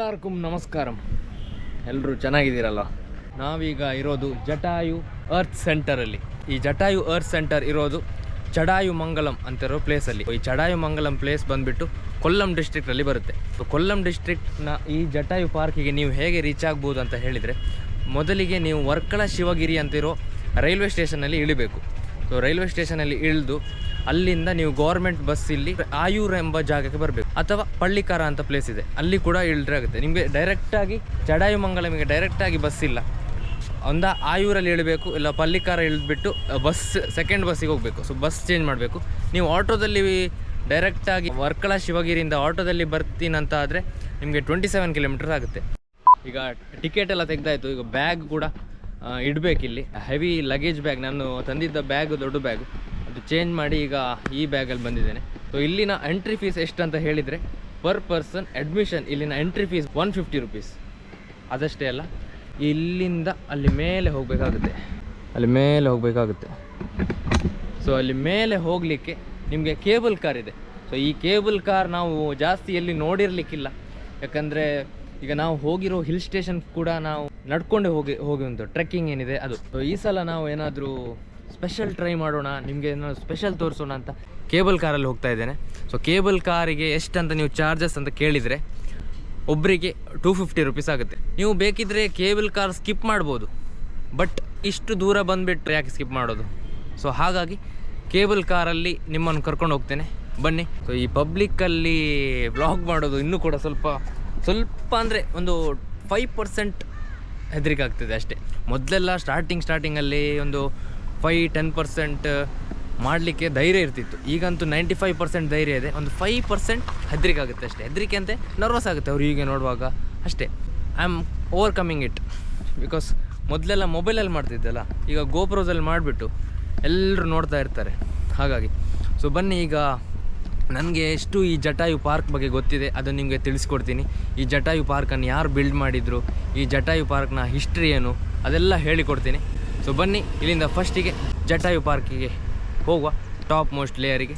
ಎಲ್ಲರಿಗೂ ನಮಸ್ಕಾರಂ. ಎಲ್ಲರೂ ಚೆನ್ನಾಗಿದ್ದೀರಲ್ಲ. ನಾವೀಗ ಇರೋದು ಜಟಾಯು ಅರ್ತ್ ಸೆಂಟರಲ್ಲಿ. ಈ ಜಟಾಯು ಅರ್ತ್ ಸೆಂಟರ್ ಇರೋದು ಚಡಾಯು ಮಂಗಲಂ ಅಂತಿರೋ ಪ್ಲೇಸಲ್ಲಿ. ಈ ಚಡಾಯು ಮಂಗಲಂ ಪ್ಲೇಸ್ ಬಂದುಬಿಟ್ಟು ಕೊಲ್ಲಂ ಡಿಸ್ಟ್ರಿಕ್ಟಲ್ಲಿ ಬರುತ್ತೆ. ಕೊಲ್ಲಂ ಡಿಸ್ಟ್ರಿಕ್ಟ್ನ ಈ ಜಟಾಯು ಪಾರ್ಕಿಗೆ ನೀವು ಹೇಗೆ ರೀಚ್ ಆಗ್ಬೋದು ಅಂತ ಹೇಳಿದರೆ, ಮೊದಲಿಗೆ ನೀವು ವರ್ಕಳ ಶಿವಗಿರಿ ಅಂತಿರೋ ರೈಲ್ವೆ ಸ್ಟೇಷನಲ್ಲಿ ಇಳಿಬೇಕು. ಸೊ ರೈಲ್ವೆ ಸ್ಟೇಷನಲ್ಲಿ ಇಳಿದು ಅಲ್ಲಿಂದ ನೀವು ಗೌರ್ಮೆಂಟ್ ಬಸ್ ಇಲ್ಲಿ ಆಯೂರ್ ಎಂಬ ಜಾಗಕ್ಕೆ ಬರಬೇಕು, ಅಥವಾ ಪಳ್ಳಿಕಾರ ಅಂತ ಪ್ಲೇಸ್ ಇದೆ, ಅಲ್ಲಿ ಕೂಡ ಇಳಿದ್ರೆ ಆಗುತ್ತೆ. ನಿಮಗೆ ಡೈರೆಕ್ಟಾಗಿ ಚಡಾಯು ಮಂಗಲಮಿಗೆ ಡೈರೆಕ್ಟಾಗಿ ಬಸ್ ಇಲ್ಲ. ಒಂದ ಆಯೂರಲ್ಲಿ ಇಳಬೇಕು, ಇಲ್ಲ ಪಳ್ಳಿಕಾರ ಇಳಿದ್ಬಿಟ್ಟು ಬಸ್ ಸೆಕೆಂಡ್ ಬಸ್ಸಿಗೆ ಹೋಗಬೇಕು. ಸೊ ಬಸ್ ಚೇಂಜ್ ಮಾಡಬೇಕು. ನೀವು ಆಟೋದಲ್ಲಿ ಡೈರೆಕ್ಟಾಗಿ ವರ್ಕಳ ಶಿವಗಿರಿಯಿಂದ ಆಟೋದಲ್ಲಿ ಬರ್ತೀನಂತ ಆದರೆ ನಿಮಗೆ 27 ಕಿಲೋಮೀಟರ್ಸ್ ಆಗುತ್ತೆ. ಈಗ ಟಿಕೆಟ್ ಎಲ್ಲ ತೆಗೆದಾಯಿತು. ಈಗ ಬ್ಯಾಗ್ ಕೂಡ ಇಡಬೇಕಿಲ್ಲಿ. ಹೆವಿ ಲಗೇಜ್ ಬ್ಯಾಗ್, ನಾನು ತಂದಿದ್ದ ಬ್ಯಾಗ್ ದೊಡ್ಡ ಬ್ಯಾಗ್, ಅದು ಚೇಂಜ್ ಮಾಡಿ ಈಗ ಈ ಬ್ಯಾಗಲ್ಲಿ ಬಂದಿದ್ದೇನೆ. ಸೊ ಇಲ್ಲಿನ ಎಂಟ್ರಿ ಫೀಸ್ ಎಷ್ಟು ಅಂತ ಹೇಳಿದರೆ, ಪರ್ ಪರ್ಸನ್ ಅಡ್ಮಿಷನ್ ಇಲ್ಲಿನ ಎಂಟ್ರಿ ಫೀಸ್ 150 ರುಪೀಸ್. ಅದಷ್ಟೇ ಅಲ್ಲ, ಇಲ್ಲಿಂದ ಅಲ್ಲಿ ಮೇಲೆ ಹೋಗಬೇಕಾಗುತ್ತೆ. ಸೊ ಅಲ್ಲಿ ಮೇಲೆ ಹೋಗಲಿಕ್ಕೆ ನಿಮಗೆ ಕೇಬಲ್ ಕಾರ್ ಇದೆ. ಸೊ ಈ ಕೇಬಲ್ ಕಾರ್ ನಾವು ಜಾಸ್ತಿ ಎಲ್ಲಿ ನೋಡಿರಲಿಕ್ಕಿಲ್ಲ. ಯಾಕಂದರೆ ಈಗ ನಾವು ಹೋಗಿರೋ ಹಿಲ್ ಸ್ಟೇಷನ್ ಕೂಡ ನಾವು ನಡ್ಕೊಂಡೆ ಹೋಗಿ ಉಂಟು. ಟ್ರೆಕ್ಕಿಂಗ್ ಏನಿದೆ ಅದು. ಸೊ ಈ ಸಲ ನಾವು ಏನಾದರೂ ಸ್ಪೆಷಲ್ ಟ್ರೈ ಮಾಡೋಣ, ನಿಮಗೆ ಏನಾದರೂ ಸ್ಪೆಷಲ್ ತೋರಿಸೋಣ ಅಂತ ಕೇಬಲ್ ಕಾರಲ್ಲಿ ಹೋಗ್ತಾ ಇದ್ದೇನೆ. ಸೊ ಕೇಬಲ್ ಕಾರಿಗೆ ಎಷ್ಟಂತ ನೀವು ಚಾರ್ಜಸ್ ಅಂತ ಕೇಳಿದರೆ, ಒಬ್ಬರಿಗೆ 250 ರುಪೀಸ್ ಆಗುತ್ತೆ. ನೀವು ಬೇಕಿದ್ದರೆ ಕೇಬಲ್ ಕಾರ್ ಸ್ಕಿಪ್ ಮಾಡ್ಬೋದು, ಬಟ್ ಇಷ್ಟು ದೂರ ಬಂದುಬಿಟ್ಟು ಯಾಕೆ ಸ್ಕಿಪ್ ಮಾಡೋದು? ಸೊ ಹಾಗಾಗಿ ಕೇಬಲ್ ಕಾರಲ್ಲಿ ನಿಮ್ಮನ್ನು ಕರ್ಕೊಂಡು ಹೋಗ್ತೇನೆ, ಬನ್ನಿ. ಸೊ ಈ ಪಬ್ಲಿಕ್ಕಲ್ಲಿ ವ್ಲಾಗ್ ಮಾಡೋದು ಇನ್ನೂ ಕೂಡ ಸ್ವಲ್ಪ ಅಂದರೆ ಒಂದು 5% ಹೆದರಿಕೆ ಆಗ್ತದೆ ಅಷ್ಟೇ. ಮೊದಲೆಲ್ಲ ಸ್ಟಾರ್ಟಿಂಗಲ್ಲಿ ಒಂದು 5-10% ಮಾಡಲಿಕ್ಕೆ ಧೈರ್ಯ ಇರ್ತಿತ್ತು. ಈಗಂತೂ 95% ಧೈರ್ಯ ಇದೆ. ಒಂದು 5% ಹೆದರಿಕೆ ಆಗುತ್ತೆ ಅಷ್ಟೇ. ಹೆದರಿಕೆ ಅಂತೆ ನರ್ವಸ್ ಆಗುತ್ತೆ ಅವ್ರು ಹೀಗೆ ನೋಡುವಾಗ ಅಷ್ಟೇ. I am overcoming it. Because ಮೊದಲೆಲ್ಲ ಮೊಬೈಲಲ್ಲಿ ಮಾಡ್ತಿದ್ದಲ್ಲ, ಈಗ ಗೋಪ್ರೋದಲ್ಲಿ ಮಾಡಿಬಿಟ್ಟು ಎಲ್ಲರೂ ನೋಡ್ತಾ ಇರ್ತಾರೆ. ಹಾಗಾಗಿ ಸೊ ಬನ್ನಿ, ಈಗ ನನಗೆ ಎಷ್ಟು ಈ ಜಟಾಯು ಪಾರ್ಕ್ ಬಗ್ಗೆ ಗೊತ್ತಿದೆ ಅದನ್ನು ನಿಮಗೆ ತಿಳಿಸ್ಕೊಡ್ತೀನಿ. ಈ ಜಟಾಯು ಪಾರ್ಕನ್ನು ಯಾರು ಬಿಲ್ಡ್ ಮಾಡಿದರು, ಈ ಜಟಾಯು ಪಾರ್ಕ್ನ ಹಿಸ್ಟ್ರಿ ಏನು, ಅದೆಲ್ಲ ಹೇಳಿಕೊಡ್ತೀನಿ. ಸೊ ಬನ್ನಿ, ಇಲ್ಲಿಂದ ಫಸ್ಟಿಗೆ ಜಟಾಯು ಪಾರ್ಕಿಗೆ ಹೋಗುವ, ಟಾಪ್ ಮೋಸ್ಟ್ ಲೇಯರಿಗೆ,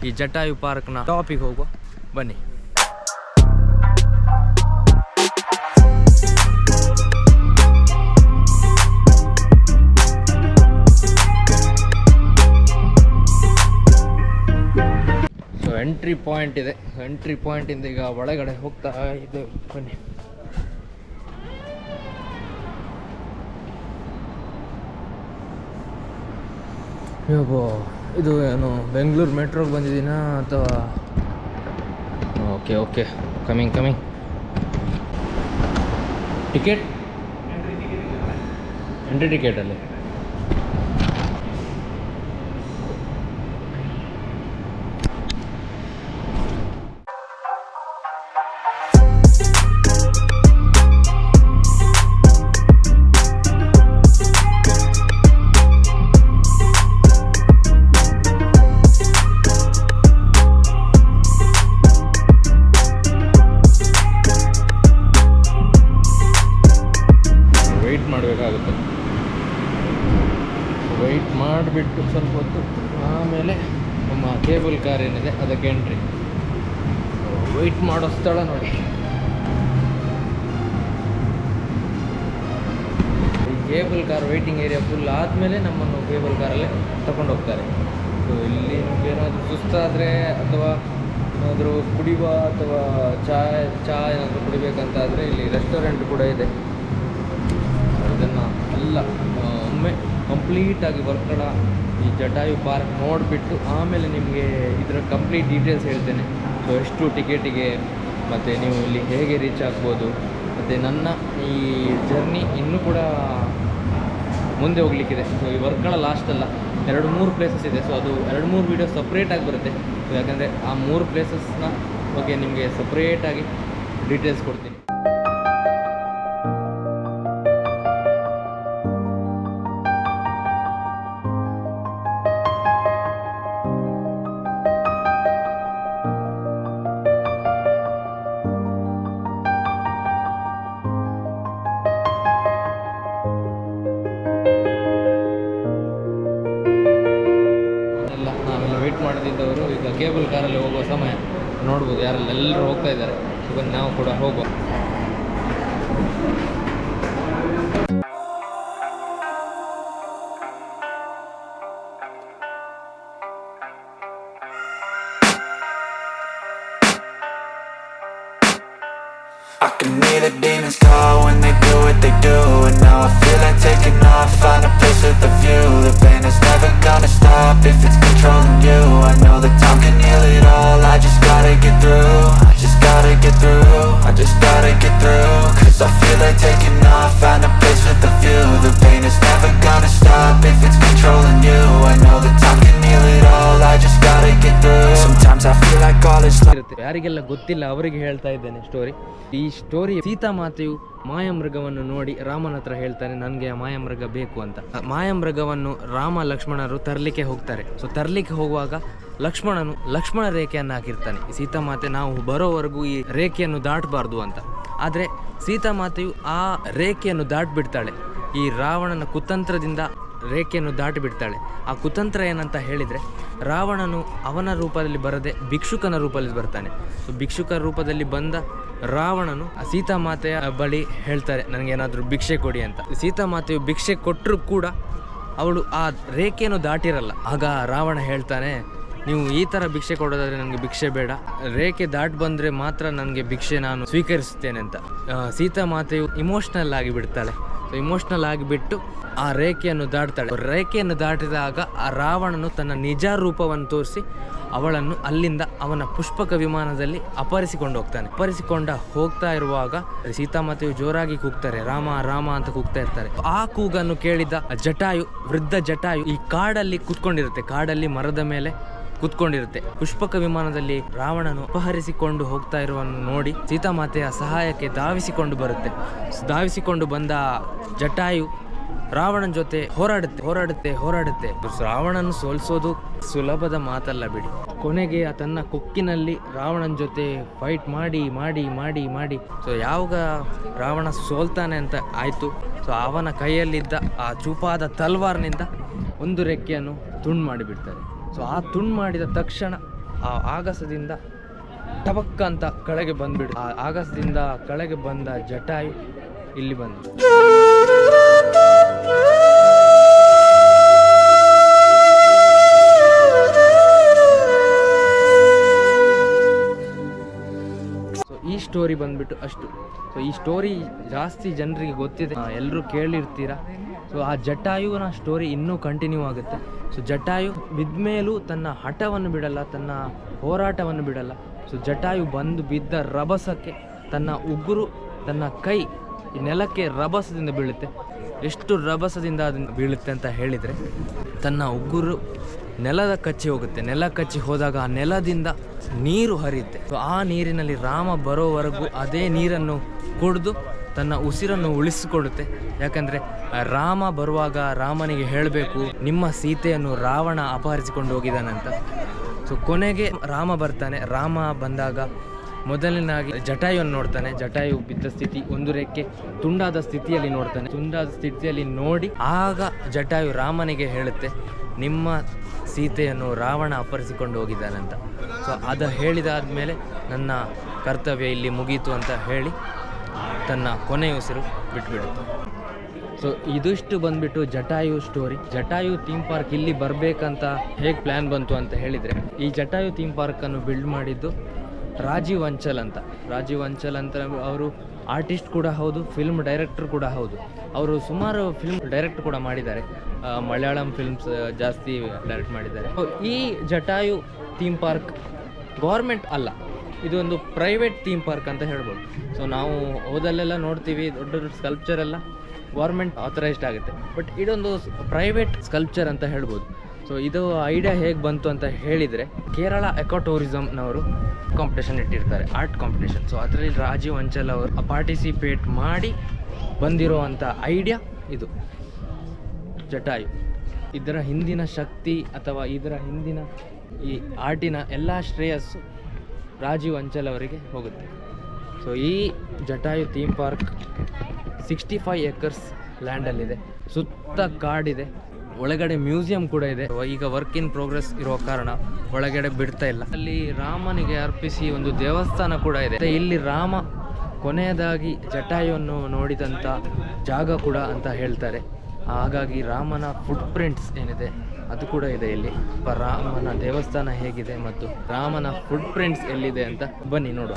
ಈ ಜಟಾಯು ಪಾರ್ಕ್ನ ಟಾಪಿಗೆ ಹೋಗುವ, ಬನ್ನಿ. ಎಂಟ್ರಿ ಪಾಯಿಂಟ್ ಇದೆ. ಎಂಟ್ರಿ ಪಾಯಿಂಟಿಂದ ಈಗ ಒಳಗಡೆ ಹೋಗ್ತಾ ಇದೆ. ಬನ್ನಿ. ಇದು ಏನು ಬೆಂಗಳೂರು ಮೆಟ್ರೋಗೆ ಬಂದಿದ್ದೀನಾ ಅಥವಾ? Okay coming. ಟಿಕೆಟ್ ಎಂಟ್ರಿ ಟಿಕೆಟಲ್ಲಿ ವೆಯ್ಟ್ ಮಾಡಿಬಿಟ್ಟು ಸ್ವಲ್ಪ ಹೊತ್ತು ಆಮೇಲೆ ನಮ್ಮ ಕೇಬಲ್ ಕಾರ್ ಏನಿದೆ ಅದಕ್ಕೆ ಎಂಟ್ರಿ. ವೆಯ್ಟ್ ಮಾಡೋ ಸ್ಥಳ ನೋಡಿ. ಈ cable car waiting area full ಆದಮೇಲೆ ನಮ್ಮನ್ನು ಕೇಬಲ್ ಕಾರಲ್ಲೇ ತಗೊಂಡು ಹೋಗ್ತಾರೆ. ಸೊ ಇಲ್ಲಿ ನಿಮ್ಗೆ ಏನಾದರೂ ಸುಸ್ತಾದರೆ ಅಥವಾ ಏನಾದರೂ ಕುಡಿಯುವ ಅಥವಾ ಚಹಾ ಏನಾದರೂ ಕುಡಿಬೇಕಂತಾದರೆ ಇಲ್ಲಿ ರೆಸ್ಟೋರೆಂಟ್ ಕೂಡ ಇದೆ. ಇದನ್ನು ಎಲ್ಲ ಒಮ್ಮೆ ಕಂಪ್ಲೀಟಾಗಿ ವರ್ಕಳ ಈ ಜಟಾಯು ಪಾರ್ಕ್ ನೋಡಿಬಿಟ್ಟು ಆಮೇಲೆ ನಿಮಗೆ ಇದರ ಕಂಪ್ಲೀಟ್ ಡೀಟೇಲ್ಸ್ ಹೇಳ್ತೇನೆ. ಸೊ ಎಷ್ಟು ಟಿಕೆಟಿಗೆ, ಮತ್ತು ನೀವು ಇಲ್ಲಿ ಹೇಗೆ ರೀಚ್ ಆಗ್ಬೋದು, ಮತ್ತು ನನ್ನ ಈ ಜರ್ನಿ ಇನ್ನೂ ಕೂಡ ಮುಂದೆ ಹೋಗಲಿಕ್ಕಿದೆ. ಸೊ ಈ ವರ್ಕಳ ಲಾಸ್ಟ್ ಅಲ್ಲ, 2-3 ಪ್ಲೇಸಸ್ ಇದೆ. ಸೊ ಅದು 2-3 ವೀಡಿಯೋ ಸಪ್ರೇಟಾಗಿ ಬರುತ್ತೆ. ಸೊ ಯಾಕಂದರೆ ಆ 3 ಪ್ಲೇಸಸ್ನ ಬಗ್ಗೆ ನಿಮಗೆ ಸಪ್ರೇಟಾಗಿ ಡೀಟೇಲ್ಸ್ ಕೊಡ್ತೀನಿ. ವೆಯ್ಟ್ ಮಾಡ್ತಿದ್ದವರು ಈಗ ಕೇಬಲ್ ಕಾರಲ್ಲಿ ಹೋಗುವ ಸಮಯ ನೋಡ್ಬೋದು, ಯಾರೆಲ್ಲ ಎಲ್ಲರೂ ಹೋಗ್ತಾ ಇದ್ದಾರೆ. ಸೊ ಬನ್ನಿ ನಾವು ಕೂಡ ಹೋಗುವ. I can hear the demons call when they do what they do. And now I feel like taking off, find a place with a view. The pain is never gonna stop if it's controlling you. I know that time can heal it all, I just gotta get through. I just gotta get through, I just gotta get through. Cause I feel like taking off, find a place with a view. The pain is never gonna stop if it's controlling you. I know that time can heal it all, I just gotta get through. Sometimes I feel like all is ಇರುತ್ತೆ. ಯಾರಿಗೆಲ್ಲ ಗೊತ್ತಿಲ್ಲ ಅವರಿಗೆ ಹೇಳ್ತಾ ಇದ್ದೇನೆ story. ಈ story ಸೀತಾಮಾತೆಯು ಮಾಯಾಮೃಗವನ್ನು ನೋಡಿ ರಾಮನ ಹತ್ರ ಹೇಳ್ತಾನೆ, ನನಗೆ ಆ ಮಾಯಾಮೃಗ ಬೇಕು ಅಂತ. ಮಾಯಾಮೃಗವನ್ನು ರಾಮ ಲಕ್ಷ್ಮಣರು ತರಲಿಕ್ಕೆ ಹೋಗ್ತಾರೆ. ಸೊ ತರಲಿಕ್ಕೆ ಹೋಗುವಾಗ ಲಕ್ಷ್ಮಣ ರೇಖೆಯನ್ನು ಹಾಕಿರ್ತಾನೆ. ಸೀತಾಮಾತೆ ನಾವು ಬರೋವರೆಗೂ ಈ ರೇಖೆಯನ್ನು ದಾಟಬಾರ್ದು ಅಂತ. ಆದರೆ ಸೀತಾಮಾತೆಯು ಆ ರೇಖೆಯನ್ನು ದಾಟಿಬಿಡ್ತಾಳೆ. ಈ ರಾವಣನ ಕುತಂತ್ರದಿಂದ ರೇಖೆಯನ್ನು ದಾಟಿ ಬಿಡ್ತಾಳೆ. ಆ ಕುತಂತ್ರ ಏನಂತ ಹೇಳಿದರೆ, ರಾವಣನು ಅವನ ರೂಪದಲ್ಲಿ ಬರದೆ ಭಿಕ್ಷುಕನ ರೂಪದಲ್ಲಿ ಬರ್ತಾನೆ. ಸೊ ಭಿಕ್ಷುಕ ರೂಪದಲ್ಲಿ ಬಂದ ರಾವಣನು ಸೀತಾಮಾತೆಯ ಬಳಿ ಹೇಳ್ತಾರೆ, ನನಗೇನಾದರೂ ಭಿಕ್ಷೆ ಕೊಡಿ ಅಂತ. ಸೀತಾಮಾತೆಯು ಭಿಕ್ಷೆ ಕೊಟ್ಟರೂ ಕೂಡ ಅವಳು ಆ ರೇಖೆಯನ್ನು ದಾಟಿರಲ್ಲ. ಆಗ ರಾವಣ ಹೇಳ್ತಾನೆ, ನೀವು ಈ ಥರ ಭಿಕ್ಷೆ ಕೊಡೋದಾದರೆ ನನಗೆ ಭಿಕ್ಷೆ ಬೇಡ, ರೇಖೆ ದಾಟಿ ಬಂದರೆ ಮಾತ್ರ ನನಗೆ ಭಿಕ್ಷೆ ನಾನು ಸ್ವೀಕರಿಸುತ್ತೇನೆ ಅಂತ. ಸೀತಾಮಾತೆಯು ಇಮೋಷ್ನಲ್ ಆಗಿ ಬಿಡ್ತಾಳೆ. ಸೊ ಇಮೋಷ್ನಲ್ ಆಗಿಬಿಟ್ಟು ಆ ರೇಖೆಯನ್ನು ದಾಟ್ತಾಳೆ. ರೇಖೆಯನ್ನು ದಾಟಿದಾಗ ಆ ರಾವಣನು ತನ್ನ ನಿಜ ರೂಪವನ್ನು ತೋರಿಸಿ ಅವಳನ್ನು ಅಲ್ಲಿಂದ ಅವನ ಪುಷ್ಪಕ ವಿಮಾನದಲ್ಲಿ ಅಪಹರಿಸಿಕೊಂಡು ಹೋಗ್ತಾನೆ. ಅಪಹರಿಸಿಕೊಂಡ ಹೋಗ್ತಾ ಇರುವಾಗ ಸೀತಾಮಾತೆಯು ಜೋರಾಗಿ ಕೂಗ್ತಾರೆ, ರಾಮ ರಾಮ ಅಂತ ಕೂಗ್ತಾ ಇರ್ತಾರೆ. ಆ ಕೂಗನ್ನು ಕೇಳಿದ ವೃದ್ಧ ಜಟಾಯು ಈ ಕಾಡಲ್ಲಿ ಕೂತ್ಕೊಂಡಿರುತ್ತೆ. ಕಾಡಲ್ಲಿ ಮರದ ಮೇಲೆ ಕೂತ್ಕೊಂಡಿರುತ್ತೆ. ಪುಷ್ಪಕ ವಿಮಾನದಲ್ಲಿ ರಾವಣನು ಅಪಹರಿಸಿಕೊಂಡು ಹೋಗ್ತಾ ಇರುವನ್ನು ನೋಡಿ ಸೀತಾಮಾತೆಯ ಸಹಾಯಕ್ಕೆ ಧಾವಿಸಿಕೊಂಡು ಬರುತ್ತೆ. ಧಾವಿಸಿಕೊಂಡು ಬಂದ ಜಟಾಯು ರಾವಣನ ಜೊತೆ ಹೋರಾಡುತ್ತೆ. ರಾವಣನ ಸೋಲಿಸೋದು ಸುಲಭದ ಮಾತಲ್ಲ ಬಿಡಿ. ಕೊನೆಗೆ ತನ್ನ ಕೊಕ್ಕಿನಲ್ಲಿ ರಾವಣನ ಜೊತೆ ಫೈಟ್ ಮಾಡಿ ಸೊ ಯಾವಾಗ ರಾವಣ ಸೋಲ್ತಾನೆ ಅಂತ ಆಯಿತು, ಸೊ ಅವನ ಕೈಯಲ್ಲಿದ್ದ ಆ ಚೂಪಾದ ತಲ್ವಾರ್ನಿಂದ ಒಂದು ರೆಕ್ಕೆಯನ್ನು ತುಂಡು ಮಾಡಿಬಿಡ್ತಾರೆ. ಸೊ ಆ ತುಂಡು ಮಾಡಿದ ತಕ್ಷಣ ಆ ಆಗಸದಿಂದ ಟಬಕ್ಕ ಅಂತ ಕೆಳಗೆ ಬಂದ್ಬಿಡು. ಆ ಆಗಸದಿಂದ ಕೆಳಗೆ ಬಂದ ಜಟಾಯು ಇಲ್ಲಿ ಬಂದು ಈ ಸ್ಟೋರಿ ಬಂದ್ಬಿಟ್ಟು ಅಷ್ಟು. ಸೊ ಈ ಸ್ಟೋರಿ ಜಾಸ್ತಿ ಜನರಿಗೆ ಗೊತ್ತಿದೆ, ಎಲ್ಲರೂ ಕೇಳಿರ್ತೀರ. ಸೊ ಆ ಜಟಾಯುವಿನ ಸ್ಟೋರಿ ಇನ್ನೂ ಕಂಟಿನ್ಯೂ ಆಗುತ್ತೆ. ಸೊ ಜಟಾಯು ಬಿದ್ಮೇಲೂ ತನ್ನ ಹಠವನ್ನು ಬಿಡಲ್ಲ, ತನ್ನ ಹೋರಾಟವನ್ನು ಬಿಡಲ್ಲ. ಸೊ ಜಟಾಯು ಬಂದು ಬಿದ್ದ ರಭಸಕ್ಕೆ ತನ್ನ ಉಗುರು, ತನ್ನ ಕೈ ಈ ನೆಲಕ್ಕೆ ರಭಸದಿಂದ ಬೀಳುತ್ತೆ. ಎಷ್ಟು ರಭಸದಿಂದ ಅದನ್ನು ಬೀಳುತ್ತೆ ಅಂತ ಹೇಳಿದರೆ, ತನ್ನ ಉಗುರು ನೆಲದ ಕಚ್ಚಿ ಹೋಗುತ್ತೆ. ನೆಲ ಕಚ್ಚಿ ಹೋದಾಗ ಆ ನೆಲದಿಂದ ನೀರು ಹರಿಯುತ್ತೆ. ಸೊ ಆ ನೀರಿನಲ್ಲಿ ರಾಮ ಬರೋವರೆಗೂ ಅದೇ ನೀರನ್ನು ಕುಡಿದು ತನ್ನ ಉಸಿರನ್ನು ಉಳಿಸಿಕೊಳ್ಳುತ್ತೆ. ಯಾಕಂದರೆ ರಾಮ ಬರುವಾಗ ರಾಮನಿಗೆ ಹೇಳಬೇಕು, ನಿಮ್ಮ ಸೀತೆಯನ್ನು ರಾವಣ ಅಪಹರಿಸಿಕೊಂಡು ಹೋಗಿದ್ದಾನಂತ. ಸೊ ಕೊನೆಗೆ ರಾಮ ಬರ್ತಾನೆ. ರಾಮ ಬಂದಾಗ ಮೊದಲನೇದಾಗಿ ಜಟಾಯುವನ್ನು ನೋಡ್ತಾನೆ. ಜಟಾಯು ಬಿದ್ದ ಸ್ಥಿತಿ, ಒಂದು ರೆಕ್ಕೆ ತುಂಡಾದ ಸ್ಥಿತಿಯಲ್ಲಿ ನೋಡ್ತಾನೆ. ತುಂಡಾದ ಸ್ಥಿತಿಯಲ್ಲಿ ನೋಡಿ ಆಗ ಜಟಾಯು ರಾಮನಿಗೆ ಹೇಳುತ್ತೆ, ನಿಮ್ಮ ಸೀತೆಯನ್ನು ರಾವಣ ಅಪಹರಿಸಿಕೊಂಡು ಹೋಗಿದ್ದಾನಂತ. ಸೊ ಅದು ಹೇಳಿದಾದ್ಮೇಲೆ ನನ್ನ ಕರ್ತವ್ಯ ಇಲ್ಲಿ ಮುಗೀತು ಅಂತ ಹೇಳಿ ತನ್ನ ಕೊನೆಯ ಉಸಿರು ಬಿಟ್ಬಿಡುತ್ತೆ. ಸೊ ಇದಿಷ್ಟು ಬಂದ್ಬಿಟ್ಟು Jatayu story. Jatayu theme park ಇಲ್ಲಿ ಬರಬೇಕಂತ ಹೇಗೆ ಪ್ಲ್ಯಾನ್ ಬಂತು ಅಂತ ಹೇಳಿದರೆ, ಈ ಜಟಾಯು ಥೀಮ್ ಪಾರ್ಕನ್ನು ಬಿಲ್ಡ್ ಮಾಡಿದ್ದು ರಾಜೀವ್ ಅಂಚಲ್ ಅಂತ ಅವರು ಆರ್ಟಿಸ್ಟ್ ಕೂಡ ಹೌದು, ಫಿಲ್ಮ್ ಡೈರೆಕ್ಟರ್ ಕೂಡ ಹೌದು. ಅವರು ಸುಮಾರು ಫಿಲ್ಮ್ ಡೈರೆಕ್ಟ್ ಕೂಡ ಮಾಡಿದ್ದಾರೆ, ಮಲಯಾಳಂ ಫಿಲ್ಮ್ಸ್ ಜಾಸ್ತಿ ಡೈರೆಕ್ಟ್ ಮಾಡಿದ್ದಾರೆ. ಈ ಜಟಾಯು ಥೀಮ್ ಪಾರ್ಕ್ ಗೌರ್ಮೆಂಟ್ ಅಲ್ಲ, ಇದು ಒಂದು ಪ್ರೈವೇಟ್ ಥೀಮ್ ಪಾರ್ಕ್ ಅಂತ ಹೇಳ್ಬೋದು. ಸೊ ನಾವು ಹೋದಲ್ಲೆಲ್ಲ ನೋಡ್ತೀವಿ ದೊಡ್ಡ ದೊಡ್ಡ ಸ್ಕಲ್ಪ್ಚರ್ ಎಲ್ಲ ಗೌರ್ಮೆಂಟ್ ಆಥರೈಸ್ಡ್ ಆಗುತ್ತೆ, ಬಟ್ ಇದೊಂದು ಪ್ರೈವೇಟ್ ಸ್ಕಲ್ಪ್ಚರ್ ಅಂತ ಹೇಳ್ಬೋದು. ಸೊ ಇದು ಐಡಿಯಾ ಹೇಗೆ ಬಂತು ಅಂತ ಹೇಳಿದರೆ, ಕೇರಳ ಎಕೋ ಟೂರಿಸಮ್ನವರು ಕಾಂಪಿಟೇಷನ್ ಇಟ್ಟಿರ್ತಾರೆ, ಆರ್ಟ್ ಕಾಂಪಿಟೇಷನ್. ಸೊ ಅದರಲ್ಲಿ ರಾಜೀವ್ ಅಂಚಲ್ ಅವರು ಪಾರ್ಟಿಸಿಪೇಟ್ ಮಾಡಿ ಬಂದಿರೋವಂಥ ಐಡಿಯಾ ಇದು ಜಟಾಯು. ಇದರ ಹಿಂದಿನ ಶಕ್ತಿ ಅಥವಾ ಇದರ ಹಿಂದಿನ ಈ ಆರ್ಟಿನ ಎಲ್ಲ ಶ್ರೇಯಸ್ಸು ರಾಜೀವ್ ಅಂಚಲ್ ಅವರಿಗೆ ಹೋಗುತ್ತೆ. ಸೊ ಈ ಜಟಾಯು ಥೀಮ್ ಪಾರ್ಕ್ 65 ಎಕರ್ಸ್ ಲ್ಯಾಂಡಲ್ಲಿದೆ, ಸುತ್ತ ಕಾಡಿದೆ, ಒಳಗಡೆ ಮ್ಯೂಸಿಯಂ ಕೂಡ ಇದೆ. ಈಗ ವರ್ಕ್ ಇನ್ ಪ್ರೋಗ್ರೆಸ್ ಇರೋ ಕಾರಣ ಒಳಗಡೆ ಬಿಡ್ತಾ ಇಲ್ಲ. ಅಲ್ಲಿ ರಾಮನಿಗೆ ಅರ್ಪಿಸಿ ಒಂದು ದೇವಸ್ಥಾನ ಕೂಡ ಇದೆ. ಇಲ್ಲಿ ರಾಮ ಕೊನೆಯದಾಗಿ ಜಟಾಯುವನ್ನು ನೋಡಿದಂಥ ಜಾಗ ಕೂಡ ಅಂತ ಹೇಳ್ತಾರೆ. ಹಾಗಾಗಿ ರಾಮನ ಫುಟ್ ಪ್ರಿಂಟ್ಸ್ ಏನಿದೆ ಅದು ಕೂಡ ಇದೆ ಇಲ್ಲಿ. ರಾಮನ ದೇವಸ್ಥಾನ ಹೇಗಿದೆ ಮತ್ತು ರಾಮನ ಫುಟ್ ಪ್ರಿಂಟ್ಸ್ ಎಲ್ಲಿದೆ ಅಂತ ಬನ್ನಿ ನೋಡುವ.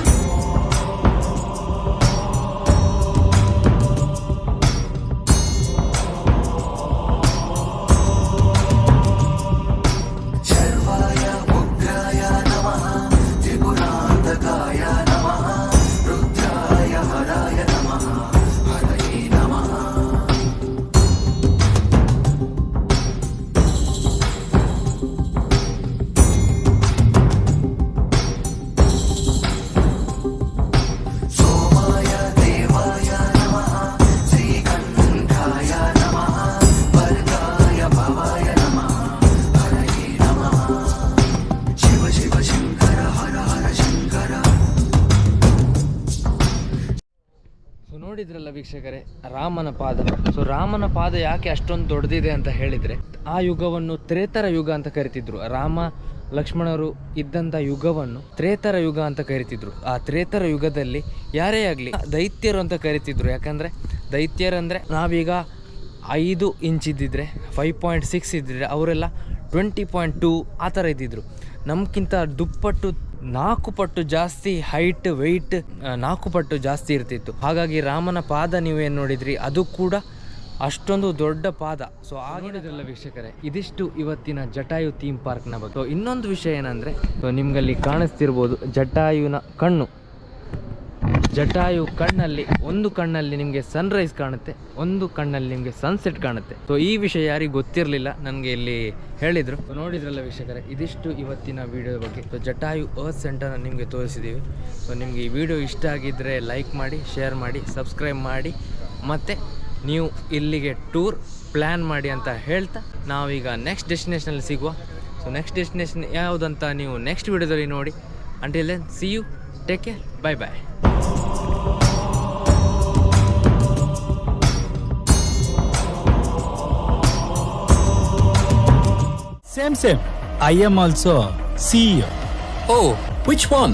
ನೋಡಿದ್ರಲ್ಲ ವೀಕ್ಷಕರೇ, ರಾಮನ ಪಾದ. ಸೊ ರಾಮನ ಪಾದ ಯಾಕೆ ಅಷ್ಟೊಂದು ದೊಡ್ಡದಿದೆ ಅಂತ ಹೇಳಿದರೆ, ಆ ಯುಗವನ್ನು ತ್ರೇತರ ಯುಗ ಅಂತ ಕರಿತಿದ್ರು. ರಾಮ ಲಕ್ಷ್ಮಣರು ಇದ್ದಂಥ ಯುಗವನ್ನು ತ್ರೇತರ ಯುಗ ಅಂತ ಕರಿತಿದ್ರು. ಆ ತ್ರೇತರ ಯುಗದಲ್ಲಿ ಯಾರೇ ಆಗಲಿ ದೈತ್ಯರು ಅಂತ ಕರಿತಿದ್ರು. ಯಾಕಂದರೆ ದೈತ್ಯರಂದರೆ ನಾವೀಗ 5 ಇಂಚ್ ಇದ್ದಿದ್ರೆ 5.6 ಇದ್ದಿದ್ರೆ ಅವರೆಲ್ಲ 20.2 ಆ ಥರ ಇದ್ದಿದ್ರು. ನಮ್ಗಿಂತ ದುಪ್ಪಟ್ಟು 4 ಪಟ್ಟು ಜಾಸ್ತಿ ಹೈಟ್ ವೆಯ್ಟ್ 4 ಪಟ್ಟು ಜಾಸ್ತಿ ಇರ್ತಿತ್ತು. ಹಾಗಾಗಿ ರಾಮನ ಪಾದ ನೀವೇನು ನೋಡಿದ್ರಿ ಅದು ಕೂಡ ಅಷ್ಟೊಂದು ದೊಡ್ಡ ಪಾದ. ಸೊ ಆಗಿರೋದಲ್ಲ ವೀಕ್ಷಕರೇ, ಇದಿಷ್ಟು ಇವತ್ತಿನ ಜಟಾಯು ಥೀಮ್ ಪಾರ್ಕ್ನ ಬಗ್ಗೆ. ಸೊ ಇನ್ನೊಂದು ವಿಷಯ ಏನಂದರೆ, ಸೊ ನಿಮ್ಗಲ್ಲಿ ಕಾಣಿಸ್ತಿರ್ಬೋದು ಜಟಾಯುನ ಕಣ್ಣು. ಜಟಾಯು ಕಣ್ಣಲ್ಲಿ ಒಂದು ಕಣ್ಣಲ್ಲಿ ನಿಮಗೆ ಸನ್ರೈಸ್ ಕಾಣುತ್ತೆ, ಒಂದು ಕಣ್ಣಲ್ಲಿ ನಿಮಗೆ ಸನ್ಸೆಟ್ ಕಾಣುತ್ತೆ. ಸೊ ಈ ವಿಷಯ ಯಾರಿಗೂ ಗೊತ್ತಿರಲಿಲ್ಲ, ನನಗೆ ಇಲ್ಲಿ ಹೇಳಿದರು. ನೋಡಿದ್ರಲ್ಲ ವೀಕ್ಷಕರೇ, ಇದಿಷ್ಟು ಇವತ್ತಿನ ವಿಡಿಯೋದ ಬಗ್ಗೆ. ಸೊ ಜಟಾಯು ಅರ್ತ್ ಸೆಂಟರ್ನ ನಿಮಗೆ ತೋರಿಸಿದ್ದೀವಿ. ಸೊ ನಿಮಗೆ ಈ ವಿಡಿಯೋ ಇಷ್ಟ ಆಗಿದ್ದರೆ ಲೈಕ್ ಮಾಡಿ, ಶೇರ್ ಮಾಡಿ, ಸಬ್ಸ್ಕ್ರೈಬ್ ಮಾಡಿ, ಮತ್ತು ನೀವು ಇಲ್ಲಿಗೆ ಟೂರ್ ಪ್ಲ್ಯಾನ್ ಮಾಡಿ ಅಂತ ಹೇಳ್ತಾ ನಾವೀಗ ನೆಕ್ಸ್ಟ್ ಡೆಸ್ಟಿನೇಷನಲ್ಲಿ ಸಿಗುವ. ಸೊ ನೆಕ್ಸ್ಟ್ ಡೆಸ್ಟಿನೇಷನ್ ಯಾವುದಂತ ನೀವು ನೆಕ್ಸ್ಟ್ ವಿಡಿಯೋದಲ್ಲಿ ನೋಡಿ. Until then see you, take care, bye bye. Same. I am also CEO. Oh, which one?